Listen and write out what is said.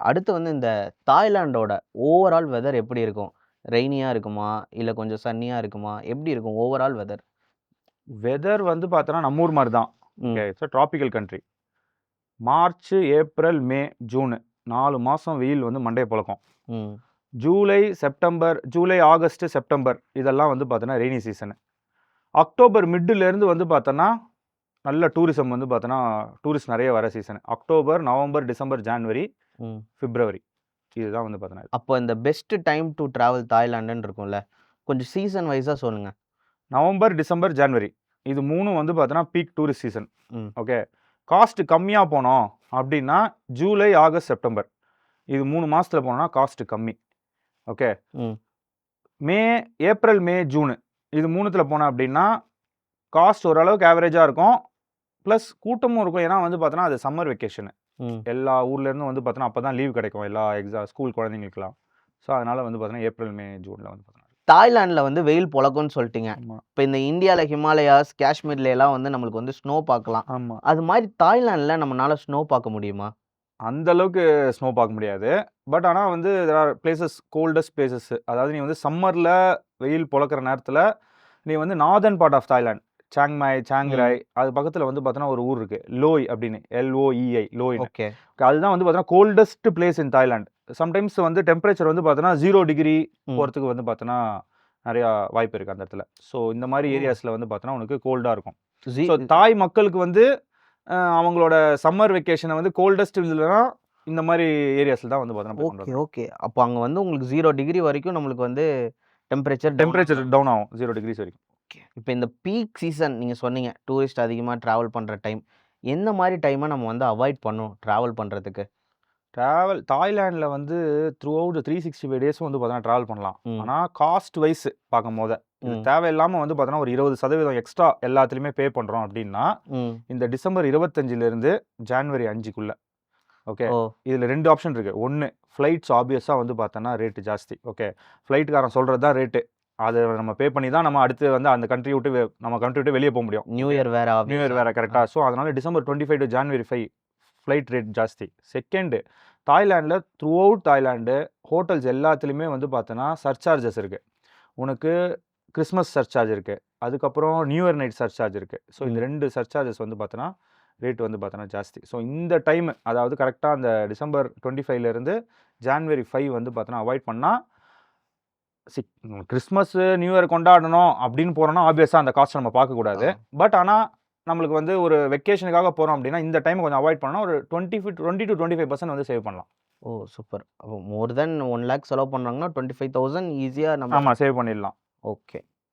அடுத்து வந்து இந்த தாய்லாண்டோட ஓவரால் வெதர் எப்படி இருக்கும்? ரெய்னியா இருக்குமா? இல்ல கொஞ்சம் சன்னியா இருக்குமா? எப்படி இருக்கும் ஓவரால் வெதர்? வெதர் வந்து பார்த்தோன்னா நம்ம ஊர் மாரி தான். ஓகே. ம். It's tropical country. March, April, May, June 4 மாசம் வெயில் வந்து மண்டைய பொளக்கும். ம். ஜூலை, ஆகஸ்ட், செப்டம்பர் இதெல்லாம் வந்து பார்த்தோன்னா ரெய்னி சீசனு. அக்டோபர் மிட்டுலேருந்து வந்து பார்த்தோன்னா, நல்ல டூரிசம் வந்து பார்த்தோன்னா, டூரிஸ்ட் நெறைய வர season. October, November, December, January, ம். பிப்ரவரி இதுதான் வந்து பார்த்தோன்னா அப்போ இந்த பெஸ்ட் டைம் டூ டிராவல் தாய்லாண்டுன்னு இருக்கும்ல. கொஞ்சம் சீசன் வைஸா சொல்லுங்க. நவம்பர், டிசம்பர், ஜான்வரி இது 3ம் வந்து பார்த்தோன்னா பீக் டூரிஸ்ட் சீசன். ம். ஓகே. காஸ்ட் கம்மியா போனோம் அப்டின்னா, ஜூலை, ஆகஸ்ட், செப்டம்பர் இது 3 மாசத்துல போனோம்னா காஸ்ட் கம்மி. ஓகே. ம். ஏப்ரல், மே, ஜூனு இது 3த்துல போனோம் அப்டின்னா, காஸ்ட் ஓரளவுக்கு ஆவரேஜா இருக்கும். ப்ளஸ் கூட்டமும் இருக்கும். ஏன்னா வந்து பார்த்தோன்னா, அது சம்மர் வெக்கேஷனு. ம். எல்லா ஊர்லேருந்தும் வந்து பார்த்தோன்னா, அப்பதான் லீவ் கிடைக்கும். எல்லா ஸ்கூல் குழந்தைங்களுக்குலாம். ஸோ, அதனால வந்து பார்த்தோன்னா, ஏப்ரல், மே, ஜூன்ல வந்து பார்த்தோன்னா தாய்லாண்ட்ல வந்து வெயில் பொழக்கும்னு சொல்ட்டீங்க. ஆமா, இப்ப இந்த இந்தியால ஹிமாலயாஸ், காஷ்மீர்ல எல்லாம் வந்து நம்மளுக்கு வந்து ஸ்னோ பார்க்கலாம். ஆமா. அது மாரி தாய்லாண்ட்ல நம்மனால ஸ்னோ பார்க்க முடியுமா? அந்த அளவுக்கு ஸ்னோ பார்க்க முடியாது. பட் ஆனா வந்து there are places coldest places. அதாவது நீ வந்து சம்மர்ல வெயில் பொழக்கிற நேரத்துல, நீ வந்து northern part of Thailand, Chiang Mai, Chiang Rai அது பக்கத்துல வந்து பார்த்தோன்னா ஒரு ஊர் இருக்கு. லோய் அப்படின்னு. LOEI லோய்ன்னு. ஓகே. அதுதான் வந்து பார்த்தோன்னா கோல்டஸ்ட் பிளேஸ் இன் தாய்லாந்து. சம்டைம்ஸ் வந்து டெம்பரேச்சர் வந்து பார்த்தோன்னா 0 டிகிரி போறதுக்கு வந்து பார்த்தோன்னா, நெறையா வாய்ப்பு இருக்கு அந்த இடத்துல. ஸோ இந்த மாரி ஏரியாஸ்ல வந்து பார்த்தோன்னா, உனக்கு கோல்டா இருக்கும். ஜி ஸோ தாய் மக்களுக்கு வந்து அவங்களோட சம்மர் வெக்கேஷனை வந்து கோல்டஸ்ட் இதுலனா இந்த மாதிரி ஏரியாஸ்ல தான் வந்து பார்த்தோன்னா ஓகே, ஓகே. அப்போ அங்க வந்து உங்களுக்கு 0 டிகிரி வரைக்கும் நம்மளுக்கு வந்து டெம்பரேச்சர் டெம்பரேச்சர் டவுன் ஆகும் 0 டிகிரிஸ் வரைக்கும். ஓகே. இப்ப இந்த பீக் சீசன் நீங்க சொன்னீங்க. டூரிஸ்ட் அதிகமா டிராவல் பண்ற டைம். எந்த மாரி டைம நம்ம வந்து அவாய்ட் பண்ணணும் டிராவல் பண்றதுக்கு? தாய்லாண்டில் வந்து த்ரூ அவுட் 365 டேஸும் வந்து பார்த்தோன்னா ட்ராவல் பண்ணலாம். ம். ஆனால் காஸ்ட் வைஸ் பார்க்கும்போது இது ம். தேவையில்லாமல் வந்து பார்த்தோன்னா ஒரு 20% எக்ஸ்ட்ரா எல்லாத்துலேயுமே பே பண்ணுறோம் அப்படின்னா, ம். இந்த டிசம்பர் 25லேருந்து ஜான்வரி 5க்குள்ள ஓகே. ஓ! இதில் 2 ஆப்ஷன் இருக்குது. ஒன்று ஃப்ளைட்ஸ் ஆப்வியஸாக வந்து பார்த்தோன்னா ரேட்டு ஜாஸ்தி. ஓகே. ஃப்ளைட்டுக்காரன் சொல்கிறது தான் ரேட்டு. அதை நம்ம பே பண்ணி தான் நம்ம அடுத்து வந்து அந்த கண்ட்ரி விட்டு நம்ம கண்ட்ரி விட்டு வெளியே போக முடியும். நியூ இயர் வேற நியூ இயர் வேறு கரெக்டாக. ஸோ அதனால் December 25 to January 5 flight rate ஜாஸ்தி. செகண்டு தாய்லாண்டில் த்ரூ அவுட் தாய்லாண்டு ஹோட்டல்ஸ் எல்லாத்துலேயுமே வந்து பார்த்தோன்னா சர்சார்ஜஸ் இருக்குது. உனக்கு கிறிஸ்மஸ் சர்சார்ஜ் இருக்குது. அதுக்கப்புறம் நியூ இயர் நைட் சர்சார்ஜ் இருக்குது. ஸோ இந்த 2 சர்சார்ஜஸ் வந்து பார்த்தோன்னா ரேட் வந்து பார்த்தோன்னா ஜாஸ்தி. ஸோ இந்த டைம் அதாவது கரெக்டாக அந்த டிசம்பர் 25லேருந்து ஜான்வரி 5 வந்து பார்த்தோன்னா அவாய்ட் பண்ணால் கிறிஸ்மஸ் நியூ இயர் கொண்டாடணும் அப்படின்னு போகிறோன்னா ஆப்வியஸாக அந்த காஸ்ட் நம்ம பார்க்கக்கூடாது. பட் ஆனால் நம்மளுக்கு வந்து ஒரு வெக்கேஷனுக்காக போகிறோம் அப்படின்னா இந்த டைம் கொஞ்சம் அவாய்ட் பண்ணால் ஒரு 20 to 25% வந்து சேவ் பண்ணலாம். ஓ! சூப்பர். அப்போ மோர் தென் 1 லேக் செலவு பண்றாங்கன்னா 25,000 ஈஸியா நம்ம ஆமாம், சேவ் பண்ணிடலாம். ஓகே.